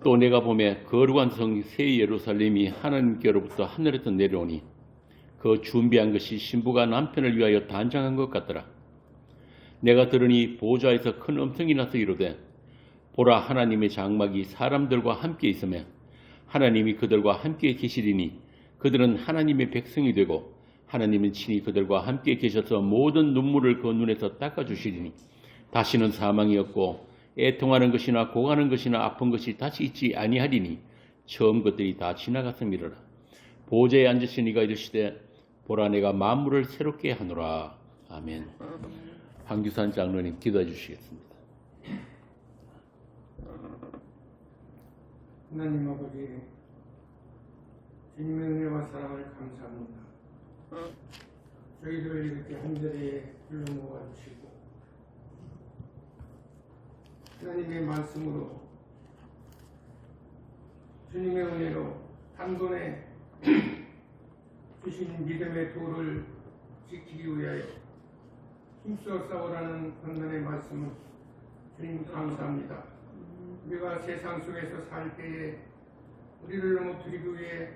또 내가 보매 거룩한 성 새 예루살렘이 하나님께로부터 하늘에서 내려오니 그 준비한 것이 신부가 남편을 위하여 단장한 것 같더라. 내가 들으니 보좌에서 큰 음성이 나서 이르되 보라, 하나님의 장막이 사람들과 함께 있으며 하나님이 그들과 함께 계시리니 그들은 하나님의 백성이 되고 하나님은 친히 그들과 함께 계셔서 모든 눈물을 그 눈에서 닦아주시리니 다시는 사망이 없고 애통하는 것이나 고가는 것이나 아픈 것이 다시 있지 아니하리니 처음 것들이 다 지나갔음이로라. 보좌에 앉으신 이가 이르시되 보라, 내가 만물을 새롭게 하노라. 아멘. 황규산 장로님 기도해 주시겠습니다. 하나님 아버지, 주님의 은혜와 사랑을 감사합니다. 저희들 이렇게 한 자리에 불러 모아주시고 하나님의 말씀으로 주님의 은혜로 한돈에 주신 믿음의 도를 지키기 위하여 힘써 싸우라는 강단의 말씀을 주님 감사합니다. 우리가 세상 속에서 살 때에 우리를 넘어뜨리기 위해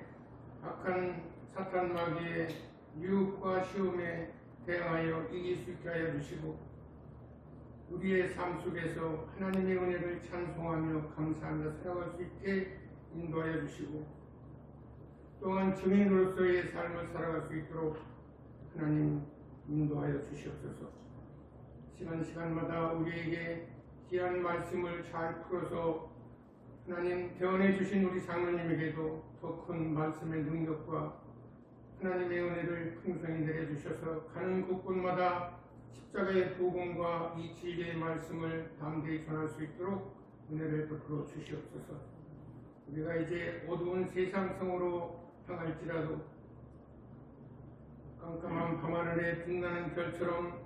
악한 사탄 마귀의 유혹과 시험에 대항하여 이길 수 있게 하여 주시고 우리의 삶 속에서 하나님의 은혜를 찬송하며 감사하며 살아갈 수 있게 인도하여 주시고 또한 증인으로서의 삶을 살아갈 수 있도록 하나님 인도하여 주시옵소서. 시간마다 우리에게 귀한 말씀을 잘 풀어서 하나님 대언해 주신 우리 장로님에게도 더 큰 말씀의 능력과 하나님의 은혜를 풍성히 내려주셔서 가는 곳곳마다 십자가의 복음과 이 진리의 말씀을 담대히 전할 수 있도록 은혜를 베풀어 주시옵소서. 우리가 이제 어두운 세상성으로 향할지라도 깜깜한 밤하늘에 빛나는 별처럼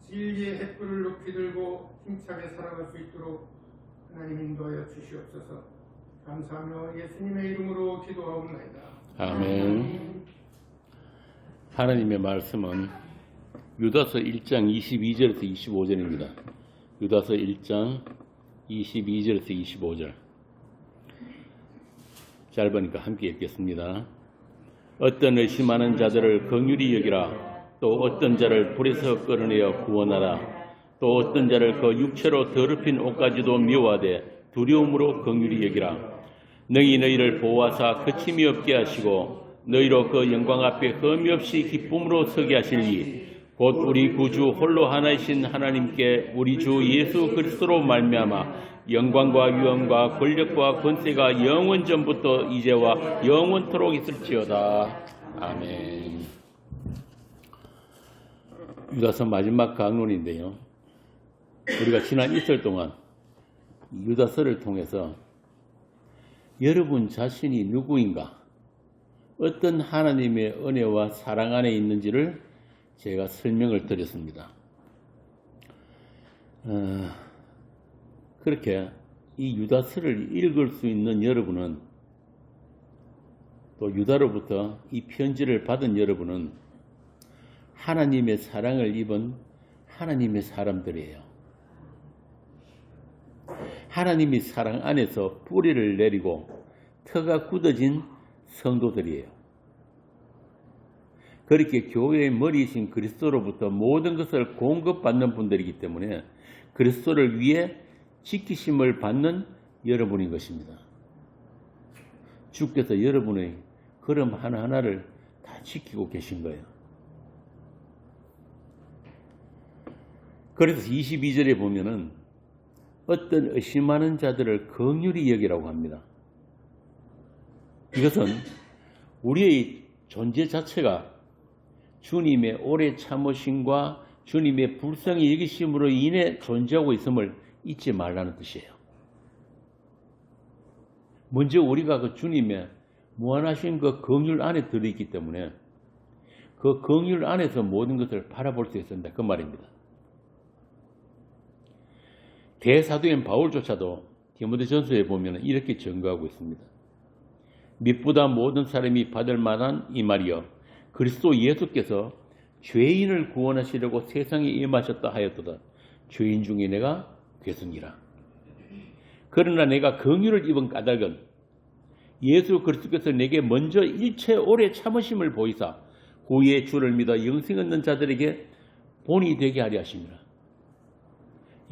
진리의 햇불을 높이 들고 힘차게 살아갈 수 있도록 하나님 인도하여 주시옵소서. 감사하며 예수님의 이름으로 기도하옵나이다. 아멘. 하나님의 말씀은 유다서 1장 22절에서 25절입니다. 유다서 1장 22절에서 25절. 짧으니까 함께 읽겠습니다. 어떤 의심하는 자들을 긍휼히 여기라. 또 어떤 자를 불에서 끌어내어 구원하라. 또 어떤 자를 그 육체로 더럽힌 옷까지도 미워하되 두려움으로 긍휼히 여기라. 능히 너희를 보호하사 그침이 없게 하시고 너희로 그 영광 앞에 흠이 없이 기쁨으로 서게 하실리. 곧 우리 구주 홀로 하나이신 하나님께 우리 주 예수 그리스도로 말미암아 영광과 유엄과 권력과 권세가 영원 전부터 이제와 영원토록 있을지어다. 아멘. 유다서 마지막 강론인데요. 우리가 지난 이틀 동안 유다서를 통해서 여러분 자신이 누구인가, 어떤 하나님의 은혜와 사랑 안에 있는지를 제가 설명을 드렸습니다. 그렇게 이 유다서를 읽을 수 있는 여러분은, 또 유다로부터 이 편지를 받은 여러분은 하나님의 사랑을 입은 하나님의 사람들이에요. 하나님이 사랑 안에서 뿌리를 내리고 터가 굳어진 성도들이에요. 그렇게 교회의 머리이신 그리스도로부터 모든 것을 공급받는 분들이기 때문에 그리스도를 위해 지키심을 받는 여러분인 것입니다. 주께서 여러분의 걸음 하나하나를 다 지키고 계신 거예요. 그래서 22절에 보면은 어떤 의심하는 자들을 긍휼히 여기라고 합니다. 이것은 우리의 존재 자체가 주님의 오래 참으심과 주님의 불쌍히 여기심으로 인해 존재하고 있음을 잊지 말라는 뜻이에요. 먼저 우리가 그 주님의 무한하신 그 긍휼 안에 들어있기 때문에 그 긍휼 안에서 모든 것을 바라볼 수 있습니다. 그 말입니다. 대사도인 바울조차도 디모데전서에 보면 이렇게 증거하고 있습니다. 믿보다 모든 사람이 받을 만한 이 말이여, 그리스도 예수께서 죄인을 구원하시려고 세상에 임하셨다 하였도다. 죄인 중에 내가 괴순이라. 그러나 내가 긍휼을 입은 까닭은 예수 그리스도께서 내게 먼저 일체 오래 참으심을 보이사 후에 주를 믿어 영생 얻는 자들에게 본이 되게 하려 하심이라.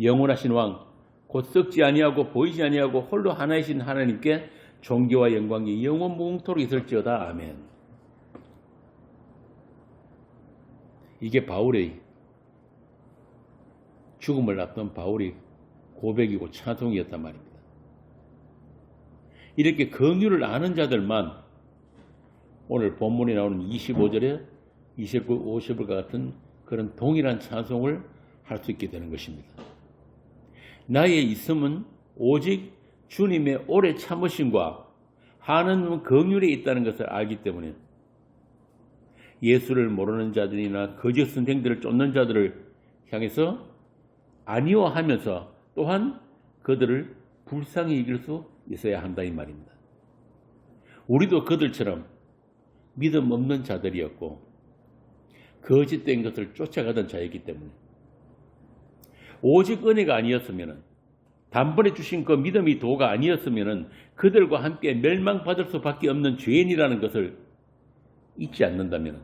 영원하신 왕 곧 썩지 아니하고 보이지 아니하고 홀로 하나이신 하나님께 존귀와 영광이 영원 무궁토록 있을지어다. 아멘. 이게 바울의 죽음을 앞둔 바울의 고백이고 찬송이었단 말입니다. 이렇게 긍휼을 아는 자들만 오늘 본문에 나오는 25절에 29, 50과 같은 그런 동일한 찬송을 할 수 있게 되는 것입니다. 나의 있음은 오직 주님의 오래 참으심과 하는 긍휼에 있다는 것을 알기 때문에 예수를 모르는 자들이나 거짓 선생들을 쫓는 자들을 향해서 아니워하면서 또한 그들을 불쌍히 여길 수 있어야 한다 이 말입니다. 우리도 그들처럼 믿음 없는 자들이었고 거짓된 것을 쫓아가던 자이기 때문에 오직 은혜가 아니었으면 단번에 주신 그 믿음의 도가 아니었으면 그들과 함께 멸망받을 수밖에 없는 죄인이라는 것을 잊지 않는다면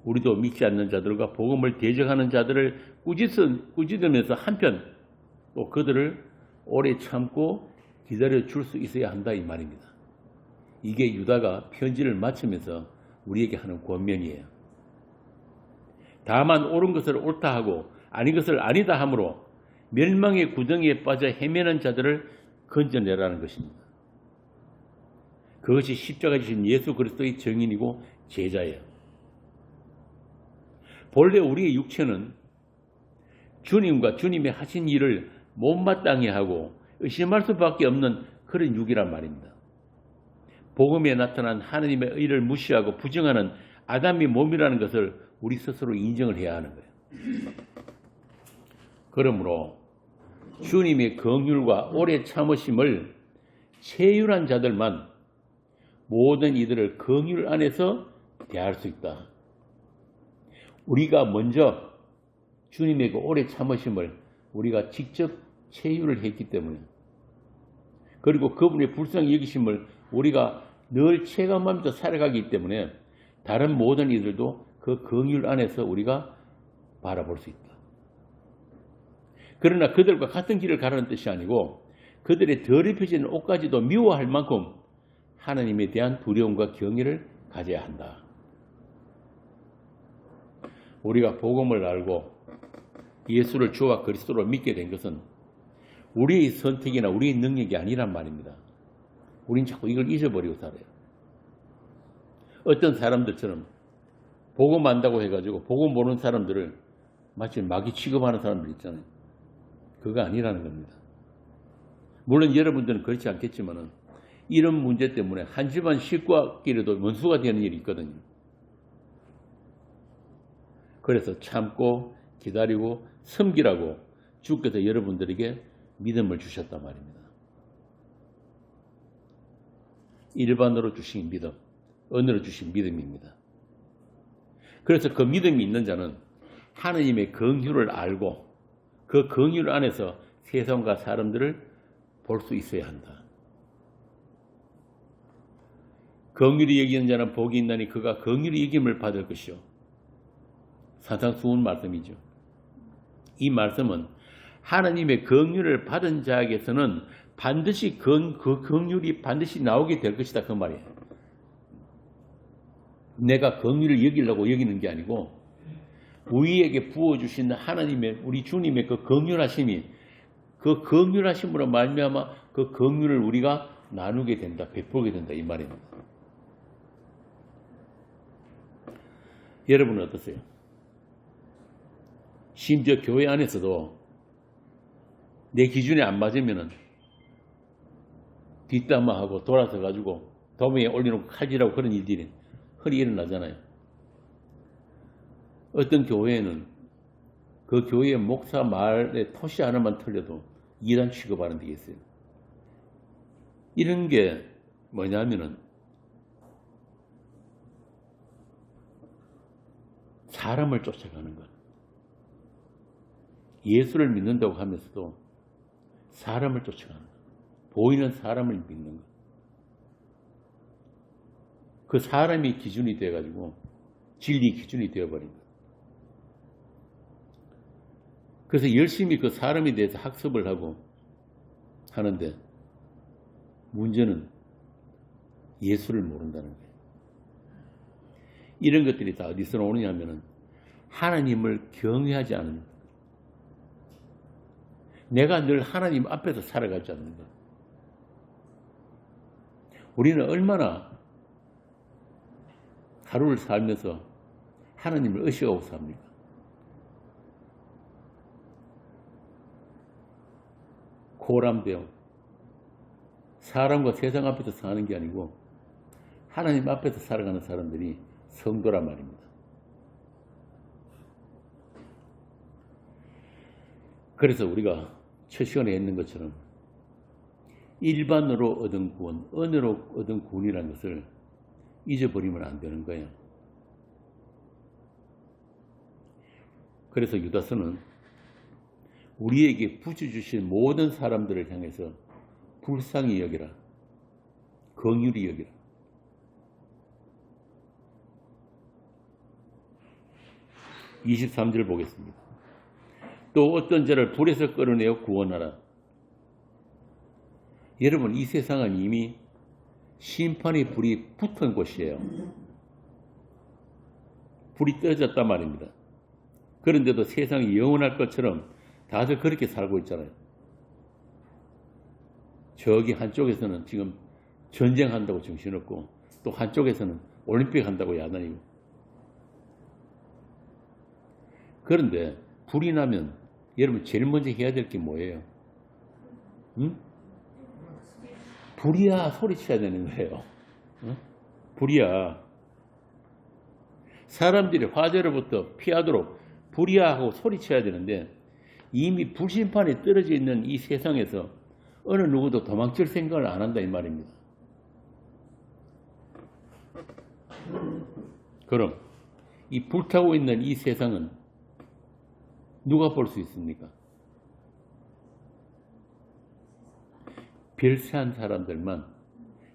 우리도 믿지 않는 자들과 복음을 대적하는 자들을 꾸짖으면서 한편 또 그들을 오래 참고 기다려 줄 수 있어야 한다 이 말입니다. 이게 유다가 편지를 마치면서 우리에게 하는 권면이에요. 다만 옳은 것을 옳다 하고 아닌 것을 아니다 하므로 멸망의 구덩이에 빠져 헤매는 자들을 건져내라는 것입니다. 그것이 십자가 지신 예수 그리스도의 증인이고 제자예요. 본래 우리의 육체는 주님과 주님의 하신 일을 못마땅해 하고 의심할 수밖에 없는 그런 육이란 말입니다. 복음에 나타난 하나님의 의를 무시하고 부정하는 아담의 몸이라는 것을 우리 스스로 인정을 해야 하는 거예요. 그러므로 주님의 긍휼과 오래 참으심을 체휼한 자들만 모든 이들을 긍휼 안에서 대할 수 있다. 우리가 먼저 주님의 그 오래 참으심을 우리가 직접 체휼을 했기 때문에 그리고 그분의 불쌍히 여기심을 우리가 늘 체감하면서 살아가기 때문에 다른 모든 이들도 그 긍휼 안에서 우리가 바라볼 수 있다. 그러나 그들과 같은 길을 가라는 뜻이 아니고 그들의 덜 입혀진 옷까지도 미워할 만큼 하나님에 대한 두려움과 경외를 가져야 한다. 우리가 복음을 알고 예수를 주와 그리스도로 믿게 된 것은 우리의 선택이나 우리의 능력이 아니란 말입니다. 우린 자꾸 이걸 잊어버리고 살아요. 어떤 사람들처럼 복음 안다고 해가지고 복음 모르는 사람들을 마치 마귀 취급하는 사람들 있잖아요. 그거 아니라는 겁니다. 물론 여러분들은 그렇지 않겠지만은 이런 문제 때문에 한 집안 식구끼리도 원수가 되는 일이 있거든요. 그래서 참고 기다리고 섬기라고 주께서 여러분들에게 믿음을 주셨단 말입니다. 일반으로 주신 믿음, 은혜로 주신 믿음입니다. 그래서 그 믿음이 있는 자는 하나님의 긍휼을 알고 그 긍휼 안에서 세상과 사람들을 볼 수 있어야 한다. 긍휼히 여기는 자는 복이 있나니 그가 긍휼히 여김을 받을 것이요. 산상수훈 말씀이죠. 이 말씀은 하나님의 긍휼을 받은 자에게서는 반드시 그 긍휼이 반드시 나오게 될 것이다 그 말이에요. 내가 긍휼을 여기려고 여기는 게 아니고 우리에게 부어주신 하나님의 우리 주님의 그 긍휼하심이 그 긍휼하심으로 말미암아 그 긍휼을 우리가 나누게 된다, 베풀게 된다 이 말입니다. 여러분은 어떠세요? 심지어 교회 안에서도 내 기준에 안 맞으면은 뒷담화하고 돌아서 가지고 도매에 올려놓고 칼질하고 그런 일들이 흔히 일어나잖아요. 어떤 교회에는 그 교회의 목사 말에 토시 하나만 틀려도 이단 취급하는 데 있어요. 이런 게 뭐냐면은 사람을 쫓아가는 것. 예수를 믿는다고 하면서도 사람을 쫓아가는 것. 보이는 사람을 믿는 것. 그 사람이 기준이 돼가지고 진리 기준이 되어버린 것. 그래서 열심히 그 사람에 대해서 학습을 하고 하는데 문제는 예수를 모른다는 거예요. 이런 것들이 다 어디서 오느냐 하면은 하나님을 경외하지 않는 것. 내가 늘 하나님 앞에서 살아가지 않는 것. 우리는 얼마나 하루를 살면서 하나님을 의식하고 삽니까? 고람되어 사람과 세상 앞에서 사는 게 아니고 하나님 앞에서 살아가는 사람들이 성도란 말입니다. 그래서 우리가 첫 시간에 했는 것처럼 일반으로 얻은 구원, 은혜로 얻은 구원이라는 것을 잊어버리면 안 되는 거예요. 그래서 유다서는 우리에게 부주 주신 모든 사람들을 향해서 불쌍히 여기라, 긍휼히 여기라. (23절) 보겠습니다. 또 어떤 자를 불에서 끌어내어 구원하라. 여러분, 이 세상은 이미 심판의 불이 붙은 곳이에요. 불이 떨어졌단 말입니다. 그런데도 세상이 영원할 것처럼 다들 그렇게 살고 있잖아요. 저기 한쪽에서는 지금 전쟁한다고 정신없고 또 한쪽에서는 올림픽 한다고 야단이고. 그런데 불이 나면 여러분 제일 먼저 해야 될 게 뭐예요? 응? 불이야 소리쳐야 되는 거예요. 응? 불이야. 사람들이 화재로부터 피하도록 불이야 하고 소리쳐야 되는데 이미 불심판에 떨어져 있는 이 세상에서 어느 누구도 도망칠 생각을 안 한다 이 말입니다. 그럼 이 불타고 있는 이 세상은 누가 볼 수 있습니까? 별세한 사람들만,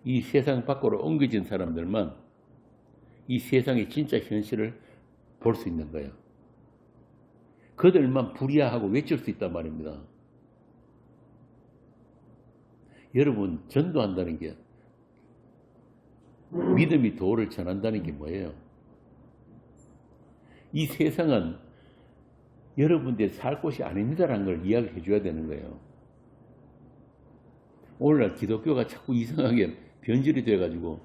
이 세상 밖으로 옮겨진 사람들만 이 세상의 진짜 현실을 볼 수 있는 거예요. 그들만 불이야 하고 외칠 수 있단 말입니다. 여러분, 전도한다는 게, 믿음이 도를 전한다는 게 뭐예요? 이 세상은 여러분들이 살 곳이 아닙니다라는 걸 이야기해 줘야 되는 거예요. 오늘날 기독교가 자꾸 이상하게 변질이 돼가지고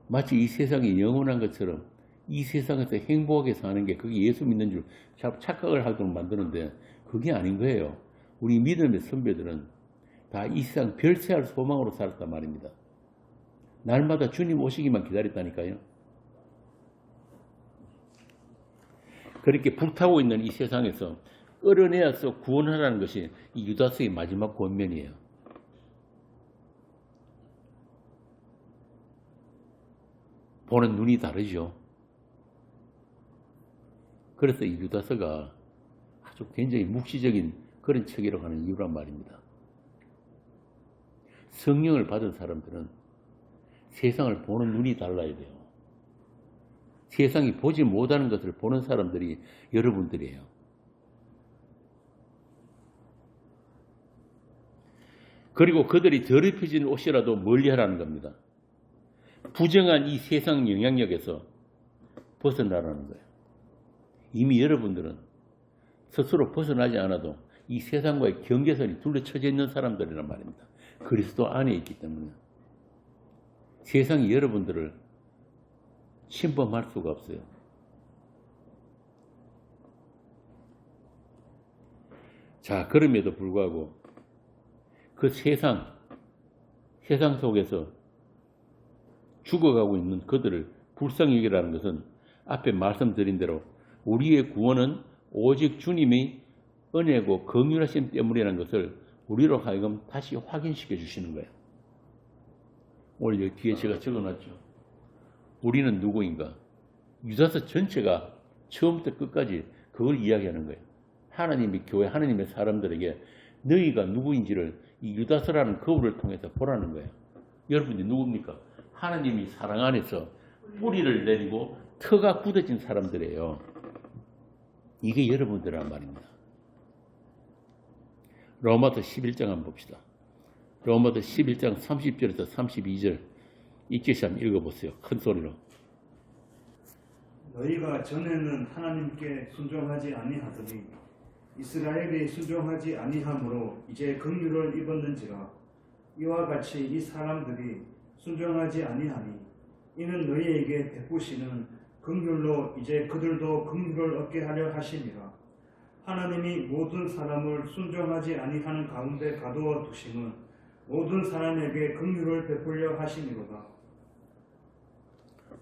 마치 이 세상이 영원한 것처럼 이 세상에서 행복하게 사는 게 그게 예수 믿는 줄 착각을 하도록 만드는데 그게 아닌 거예요. 우리 믿음의 선배들은 다 이 세상 별세할 소망으로 살았단 말입니다. 날마다 주님 오시기만 기다렸다니까요. 그렇게 불타고 있는 이 세상에서 끌어내어서 구원하라는 것이 이 유다서의 마지막 권면이에요. 보는 눈이 다르죠. 그래서 이 유다서가 아주 굉장히 묵시적인 그런 책이라고 하는 이유란 말입니다. 성령을 받은 사람들은 세상을 보는 눈이 달라야 돼요. 세상이 보지 못하는 것을 보는 사람들이 여러분들이에요. 그리고 그들이 더럽혀진 옷이라도 멀리하라는 겁니다. 부정한 이 세상 영향력에서 벗어나라는 거예요. 이미 여러분들은 스스로 벗어나지 않아도 이 세상과의 경계선이 둘러쳐져 있는 사람들이란 말입니다. 그리스도 안에 있기 때문에 세상이 여러분들을 침범할 수가 없어요. 자, 그럼에도 불구하고 그 세상 속에서 죽어가고 있는 그들을 불쌍히 여기라는 것은 앞에 말씀드린 대로 우리의 구원은 오직 주님의 은혜고 긍휼하심 때문이라는 것을 우리로 하여금 다시 확인시켜 주시는 거예요. 오늘 여기 뒤에 제가 적어놨죠. 우리는 누구인가? 유다서 전체가 처음부터 끝까지 그걸 이야기하는 거예요. 하나님의 교회, 하나님의 사람들에게 너희가 누구인지를 이 유다서라는 거울을 통해서 보라는 거예요. 여러분이 누굽니까? 하나님이 사랑 안에서 뿌리를 내리고 터가 굳어진 사람들이에요. 이게 여러분들이란 말입니다. 로마서 11장 한번 봅시다. 로마서 11장 30절에서 32절 읽기시 한번 읽어보세요. 큰 소리로. 너희가 전에는 하나님께 순종하지 아니하더니 이스라엘이 순종하지 아니함으로 이제 긍휼을 입었는지라. 이와 같이 이 사람들이 순종하지 아니하니 이는 너희에게 베푸시는 긍휼로 이제 그들도 긍휼을 얻게 하려 하심이라. 하나님이 모든 사람을 순종하지 아니하는 가운데 가두어 두심은 모든 사람에게 긍휼을 베풀려 하심이로다.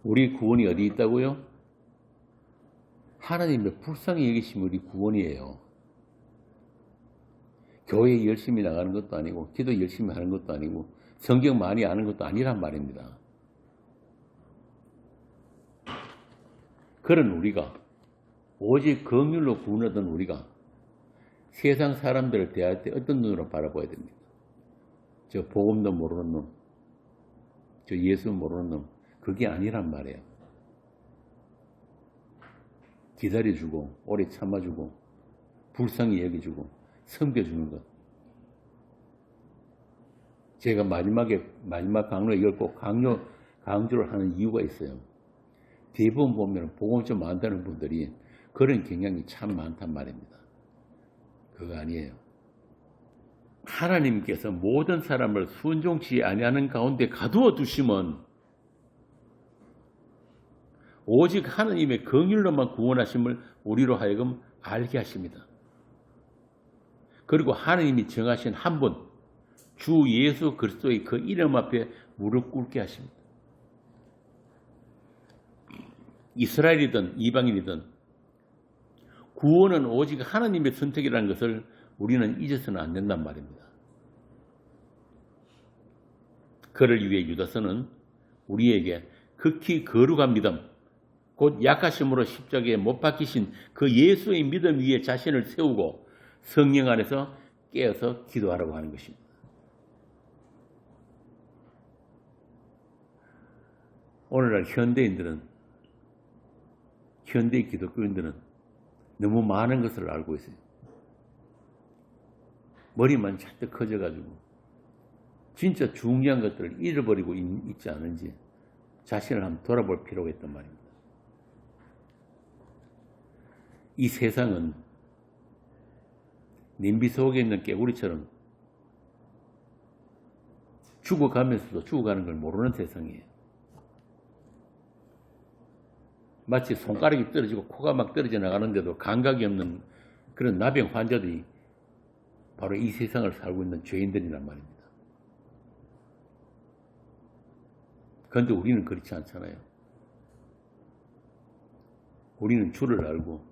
우리 구원이 어디 있다고요? 하나님의 불쌍히 여기심 우리 구원이에요. 교회 열심히 나가는 것도 아니고 기도 열심히 하는 것도 아니고 성경 많이 아는 것도 아니란 말입니다. 그런 우리가 오직 긍휼로 구원하던 우리가 세상 사람들을 대할 때 어떤 눈으로 바라봐야 됩니까? 저 복음도 모르는 놈, 저 예수 모르는 놈, 그게 아니란 말이에요. 기다려주고 오래 참아주고 불쌍히 여겨주고 섬겨주는 것. 제가 마지막 강론에 이걸 꼭 강조를 하는 이유가 있어요. 대부분 보면 복음 좀 안다는 분들이 그런 경향이 참 많단 말입니다. 그거 아니에요. 하나님께서 모든 사람을 순종치 아니하는 가운데 가두어 두심은 오직 하나님의 긍휼로만 구원하심을 우리로 하여금 알게 하십니다. 그리고 하나님이 정하신 한 분, 주 예수 그리스도의 그 이름 앞에 무릎 꿇게 하십니다. 이스라엘이든 이방인이든 구원은 오직 하나님의 선택이라는 것을 우리는 잊어서는 안 된단 말입니다. 그를 위해 유다서는 우리에게 극히 거룩한 믿음, 곧 약하심으로 십자가에 못 박히신 그 예수의 믿음 위에 자신을 세우고 성령 안에서 깨어서 기도하라고 하는 것입니다. 오늘날 현대 기독교인들은 너무 많은 것을 알고 있어요. 머리만 잔뜩 커져가지고 진짜 중요한 것들을 잃어버리고 있지 않은지 자신을 한번 돌아볼 필요가 있단 말입니다. 이 세상은 냄비 속에 있는 깨구리처럼 죽어가면서도 죽어가는 걸 모르는 세상이에요. 마치 손가락이 떨어지고 코가 막 떨어져 나가는데도 감각이 없는 그런 나병 환자들이 바로 이 세상을 살고 있는 죄인들이란 말입니다. 그런데 우리는 그렇지 않잖아요. 우리는 주를 알고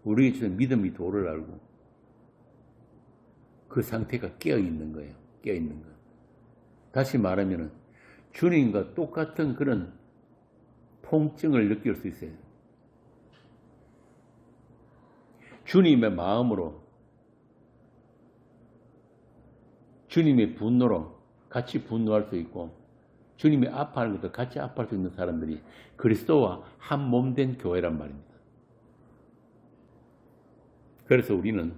우리의 주는 믿음이 도를 알고 그 상태가 깨어있는 거예요. 깨어있는 거. 다시 말하면 주님과 똑같은 그런 통증을 느낄 수 있어요. 주님의 마음으로 주님의 분노로 같이 분노할 수 있고 주님이 아파하는 것도 같이 아파할 수 있는 사람들이 그리스도와 한 몸 된 교회란 말입니다. 그래서 우리는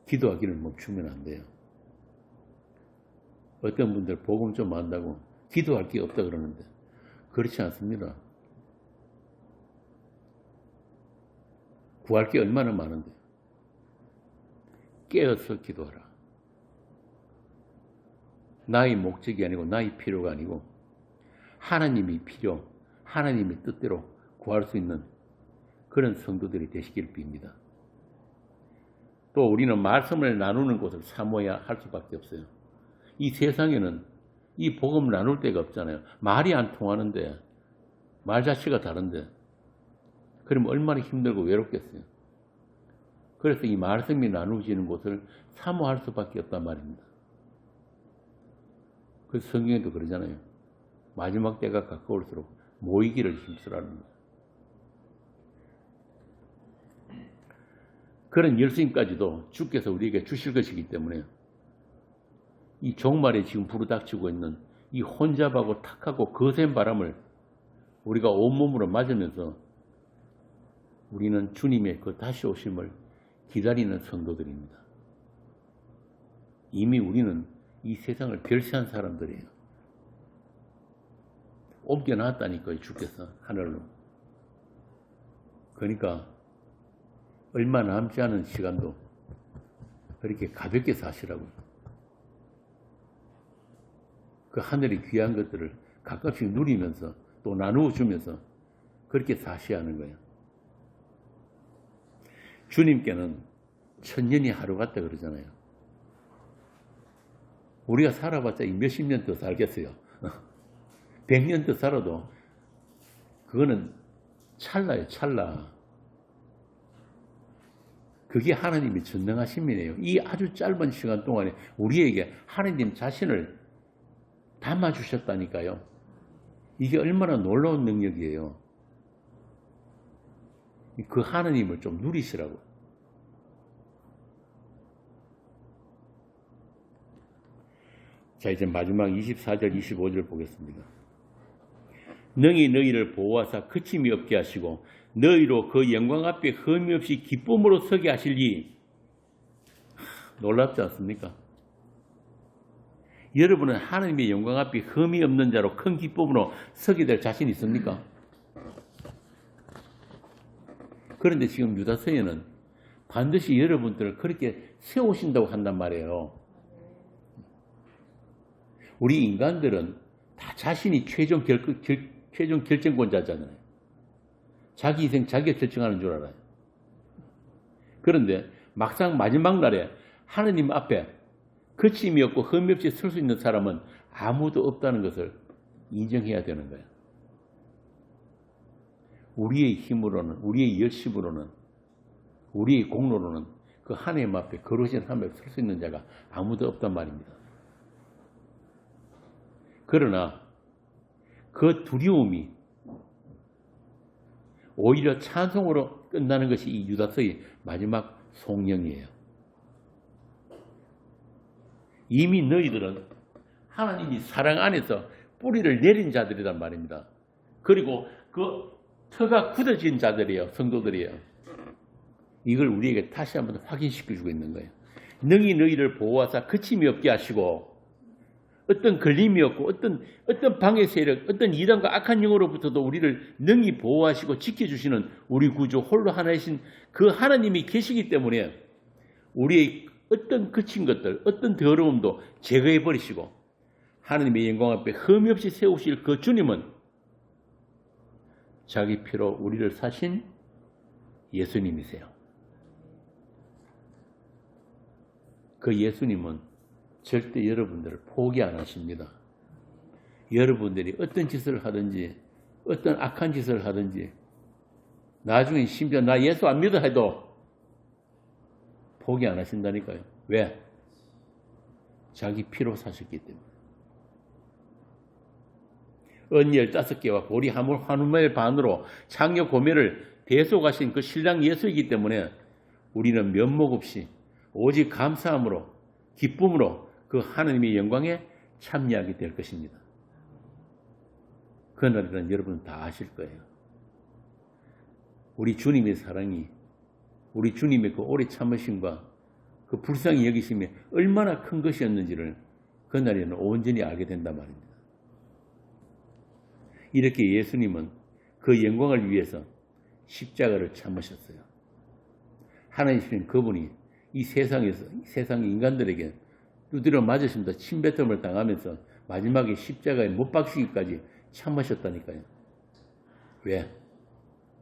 기도하기를 멈추면 안 돼요. 어떤 분들 복음 좀 안다고 기도할 게 없다 그러는데 그렇지 않습니다. 구할 게 얼마나 많은데 깨어서 기도하라. 나의 목적이 아니고 나의 필요가 아니고 하나님이 필요, 하나님의 뜻대로 구할 수 있는 그런 성도들이 되시길 빕니다. 또 우리는 말씀을 나누는 곳을 사모해야 할 수밖에 없어요. 이 세상에는 이 복음을 나눌 데가 없잖아요. 말이 안 통하는데, 말 자체가 다른데, 그러면 얼마나 힘들고 외롭겠어요. 그래서 이 말씀이 나누어지는 곳을 사모할 수밖에 없단 말입니다. 그래서 성경에도 그러잖아요. 마지막 때가 가까울수록 모이기를 힘쓰라는 거예요. 그런 열심까지도 주께서 우리에게 주실 것이기 때문에 이 종말에 지금 부르닥치고 있는 이 혼잡하고 탁하고 거센 바람을 우리가 온몸으로 맞으면서 우리는 주님의 그 다시 오심을 기다리는 성도들입니다. 이미 우리는 이 세상을 별세한 사람들이에요. 옮겨놨다니까요, 주께서 하늘로. 그러니까 얼마 남지 않은 시간도 그렇게 가볍게 사시라고요. 그 하늘의 귀한 것들을 가끔씩 누리면서 또 나누어 주면서 그렇게 사셔야 하는 거예요. 주님께는 천년이 하루 같다 그러잖아요. 우리가 살아봤자 몇십 년 더 살겠어요. 100년 더 살아도 그거는 찰나예요, 찰나. 그게 하나님의 전능하심이에요. 이 아주 짧은 시간 동안에 우리에게 하나님 자신을 담아주셨다니까요. 이게 얼마나 놀라운 능력이에요. 그 하나님을 좀 누리시라고. 자, 이제 마지막 24절, 25절 보겠습니다. 능히 너희를 보호하사 그침이 없게 하시고 너희로 그 영광 앞에 흠이 없이 기쁨으로 서게 하실리. 놀랍지 않습니까? 여러분은 하나님의 영광 앞에 흠이 없는 자로 큰 기쁨으로 서게 될 자신 있습니까? 그런데 지금 유다서에는 반드시 여러분들을 그렇게 세우신다고 한단 말이에요. 우리 인간들은 다 자신이 최종 결정권자잖아요. 자기 인생 자기가 결정하는 줄 알아요. 그런데 막상 마지막 날에 하느님 앞에 거침이 없고 흠이 없이 설 수 있는 사람은 아무도 없다는 것을 인정해야 되는 거예요. 우리의 힘으로는, 우리의 열심으로는, 우리의 공로로는 그 하나님 앞에 거룩하신 하나님 앞에 설 수 있는 자가 아무도 없단 말입니다. 그러나 그 두려움이 오히려 찬송으로 끝나는 것이 이 유다서의 마지막 송영이에요. 이미 너희들은 하나님이 사랑 안에서 뿌리를 내린 자들이란 말입니다. 그리고 그 터가 굳어진 자들이에요. 성도들이에요. 이걸 우리에게 다시 한번 확인시켜주고 있는 거예요. 능히 너희를 보호하사 그침이 없게 하시고 어떤 걸림이 없고 어떤 방해 세력, 어떤 이단과 악한 영으로부터도 우리를 능히 보호하시고 지켜주시는 우리 구주 홀로 하나이신 그 하나님이 계시기 때문에 우리의 어떤 그친 것들, 어떤 더러움도 제거해 버리시고 하나님의 영광 앞에 흠이 없이 세우실 그 주님은 자기 피로 우리를 사신 예수님이세요. 그 예수님은 절대 여러분들을 포기 안 하십니다. 여러분들이 어떤 짓을 하든지 어떤 악한 짓을 하든지 나중에 심지어 나 예수 안 믿어 해도 포기 안 하신다니까요. 왜? 자기 피로 사셨기 때문에. 은 15개와 보리 한우멜 반으로 창녀 고매를 대속하신 그 신랑 예수이기 때문에 우리는 면목 없이 오직 감사함으로 기쁨으로 그 하나님의 영광에 참여하게 될 것입니다. 그날은 여러분 다 아실 거예요. 우리 주님의 사랑이, 우리 주님의 그 오래 참으심과 그 불쌍히 여기심이 얼마나 큰 것이었는지를 그날에는 온전히 알게 된단 말입니다. 이렇게 예수님은 그 영광을 위해서 십자가를 참으셨어요. 하나님이신 그분이 이 세상에서, 세상 인간들에게 두드려 맞으십니다. 침뱉음을 당하면서 마지막에 십자가에 못 박히기까지 참으셨다니까요. 왜?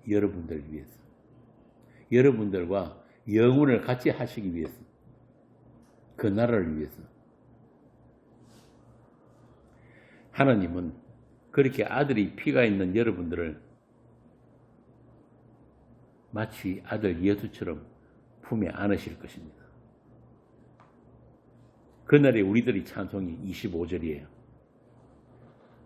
여러분들을 위해서. 여러분들과 영혼을 같이 하시기 위해서. 그 나라를 위해서. 하나님은 그렇게 아들이 피가 있는 여러분들을 마치 아들 예수처럼 품에 안으실 것입니다. 그날에 우리들의 찬송이 25절이에요.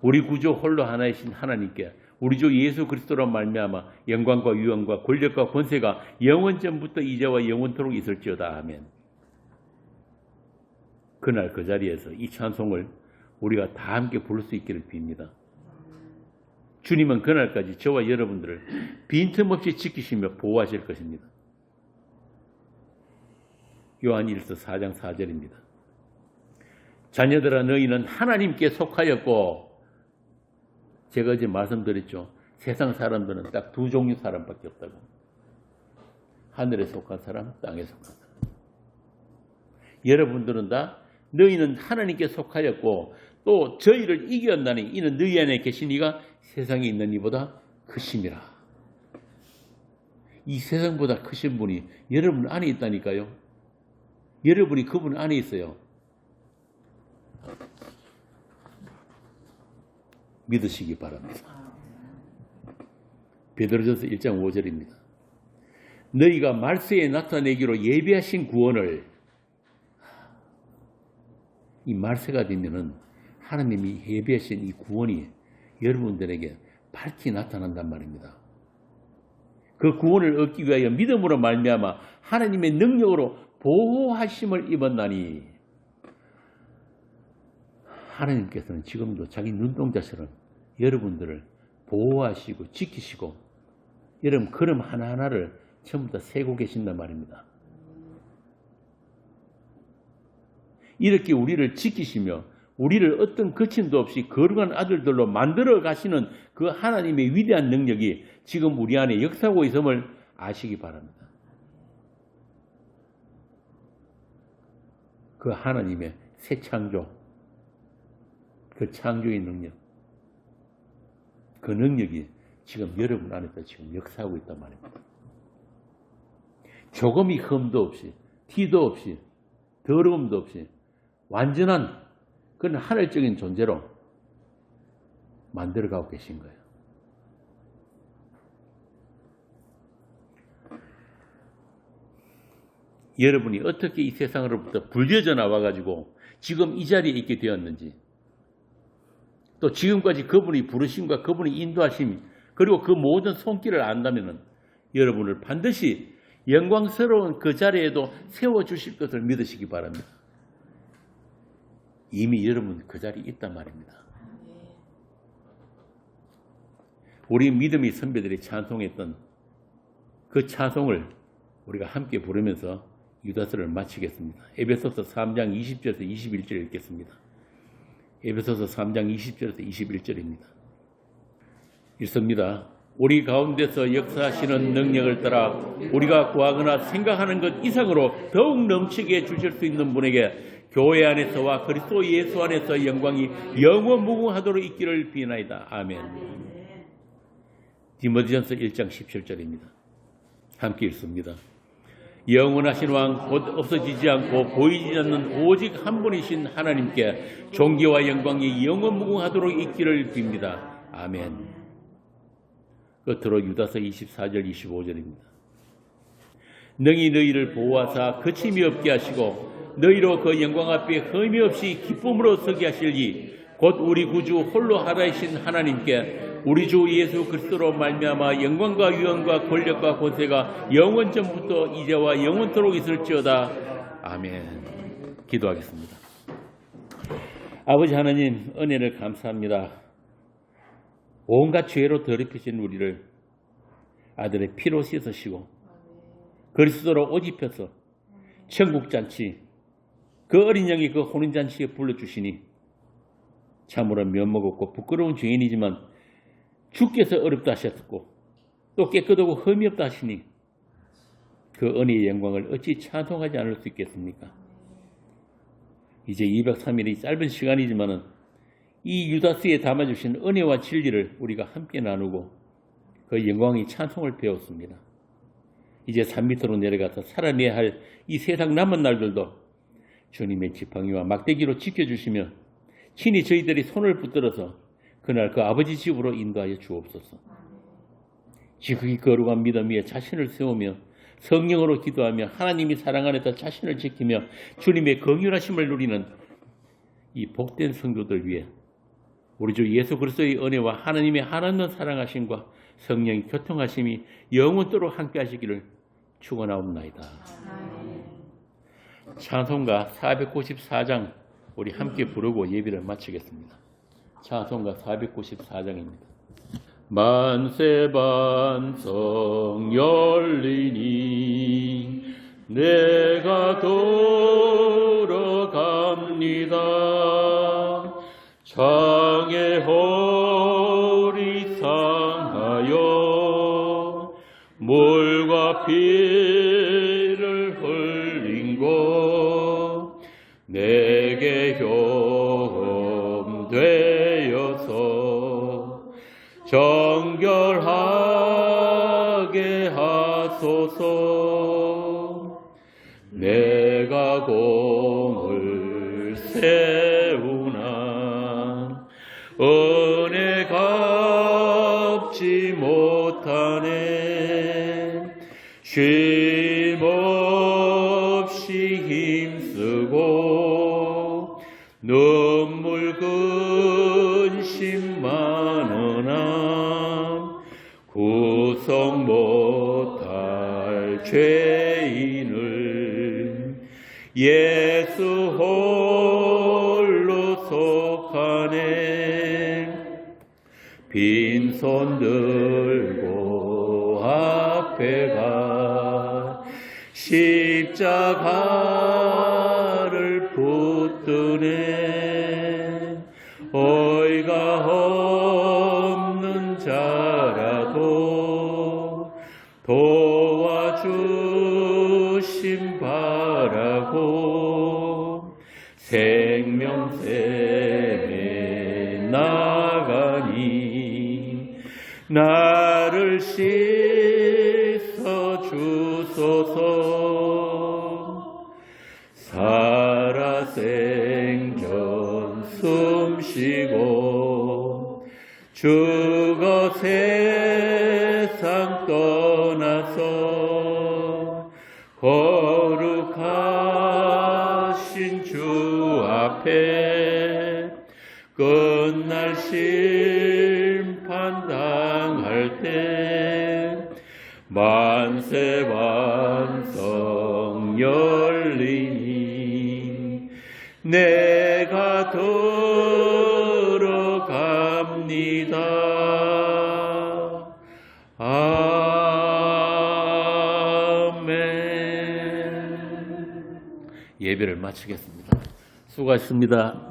우리 구주 홀로 하나이신 하나님께 우리 주 예수 그리스도로 말미암아 영광과 유언과 권력과 권세가 영원전부터 이제와 영원토록 있을지어다. 아멘. 그날 그 자리에서 이 찬송을 우리가 다 함께 부를 수 있기를 빕니다. 주님은 그날까지 저와 여러분들을 빈틈없이 지키시며 보호하실 것입니다. 요한 1서 4장 4절입니다. 자녀들아 너희는 하나님께 속하였고, 제가 어제 말씀드렸죠. 세상 사람들은 딱 두 종류 사람밖에 없다고. 하늘에 속한 사람, 땅에 속한 사람. 여러분들은 다 너희는 하나님께 속하였고 또 저희를 이겼나니 이는 너희 안에 계신 이가 세상에 있는 이보다 크심이라. 이 세상보다 크신 분이 여러분 안에 있다니까요. 여러분이 그분 안에 있어요. 믿으시기 바랍니다. 베드로전서 1장 5절입니다. 너희가 말세에 나타내기로 예비하신 구원을, 이 말세가 되면은 하나님이 예비하신 이 구원이 여러분들에게 밝히 나타난단 말입니다. 그 구원을 얻기 위하여 믿음으로 말미암아 하나님의 능력으로 보호하심을 입었나니, 하나님께서는 지금도 자기 눈동자처럼 여러분들을 보호하시고 지키시고 여러분 걸음 하나하나를 전부 다 세고 계신단 말입니다. 이렇게 우리를 지키시며 우리를 어떤 거침도 없이 거룩한 아들들로 만들어 가시는 그 하나님의 위대한 능력이 지금 우리 안에 역사하고 있음을 아시기 바랍니다. 그 하나님의 새 창조, 그 창조의 능력, 그 능력이 지금 여러분 안에서 지금 역사하고 있단 말입니다. 조금의 흠도 없이, 티도 없이, 더러움도 없이 완전한 그런 하늘적인 존재로 만들어가고 계신 거예요. 여러분이 어떻게 이 세상으로부터 불려져 나와가지고 지금 이 자리에 있게 되었는지, 또 지금까지 그분이 부르심과 그분이 인도하심, 그리고 그 모든 손길을 안다면 여러분을 반드시 영광스러운 그 자리에도 세워주실 것을 믿으시기 바랍니다. 이미 여러분 그 자리에 있단 말입니다. 우리 믿음의 선배들이 찬송했던 그 찬송을 우리가 함께 부르면서 유다서를 마치겠습니다. 에베소서 3장 20절에서 21절 읽겠습니다. 에베소서 3장 20절에서 21절입니다. 읽습니다. 우리 가운데서 역사하시는 능력을 따라 우리가 구하거나 생각하는 것 이상으로 더욱 넘치게 주실 수 있는 분에게 교회 안에서와 그리스도 예수 안에서 영광이 영원무궁하도록 있기를 비나이다. 아멘. 디모데전서 1장 17절입니다. 함께 읽습니다. 영원하신 왕 곧 없어지지 않고 보이지 않는 오직 한 분이신 하나님께 존귀와 영광이 영원무궁하도록 있기를 빕니다. 아멘. 끝으로 유다서 24절 25절입니다. 능히 너희를 보호하사 거침이 없게 하시고 너희로 그 영광 앞에 흠이 없이 기쁨으로 서게 하실니 곧 우리 구주 홀로 하나이신 하나님께 우리 주 예수 그리스도로 말미암아 영광과 유언과 권력과 권세가 영원 전부터 이제와 영원토록 있을지어다. 아멘. 기도하겠습니다. 아버지 하나님, 은혜를 감사합니다. 온갖 죄로 더럽혀진 우리를 아들의 피로 씻으시고 그리스도로 옷 입혀서 천국잔치, 그 어린 양이 그 혼인잔치에 불러주시니 참으로 면목없고 부끄러운 죄인이지만 주께서 어렵다 하셨고 또 깨끗하고 흠이 없다 하시니 그 은혜의 영광을 어찌 찬송하지 않을 수 있겠습니까? 이제 203일이 짧은 시간이지만 이 유다서에 담아주신 은혜와 진리를 우리가 함께 나누고 그 영광의 찬송을 배웠습니다. 이제 산 밑으로 내려가서 살아내야 할 이 세상 남은 날들도 주님의 지팡이와 막대기로 지켜주시며 친히 저희들이 손을 붙들어서 그날 그 아버지 집으로 인도하여 주옵소서. 지극히 거룩한 믿음 위에 자신을 세우며 성령으로 기도하며 하나님이 사랑 안에서 자신을 지키며 주님의 긍휼하심을 누리는 이 복된 성도들 위해 우리 주 예수 그리스도의 은혜와 하나님의 한없는 사랑하심과 성령의 교통하심이 영원토록 함께 하시기를 축원하옵나이다. 찬송가 494장 우리 함께 부르고 예배를 마치겠습니다. 찬송가 494장입니다. 만세 반성 열리니 내가 돌아갑니다. 장애 허리 상하여 물과 피를 흘린 것 내게 효험되어서 정결하게 하소서. 내가 공을 세우나 은혜 갚지 못하네. 쉼 없이 힘쓰고 눈물 근심 많으나 구성 못할 죄인을 예수 홀로 속하네. 빈손 들고 앞에 가 십자가를 붙드네. 어이가 없는 자라도 도와주심 바라고 생명샘에 나가니 나를 씻어 주소서. 살아 생전 숨쉬고 죽어 세상 떠나서 거룩하신 주 앞에 끝날 심판 당할 때 만세 반성 열리니 내가 들어갑니다. 아멘. 예배를 마치겠습니다. 수고하셨습니다.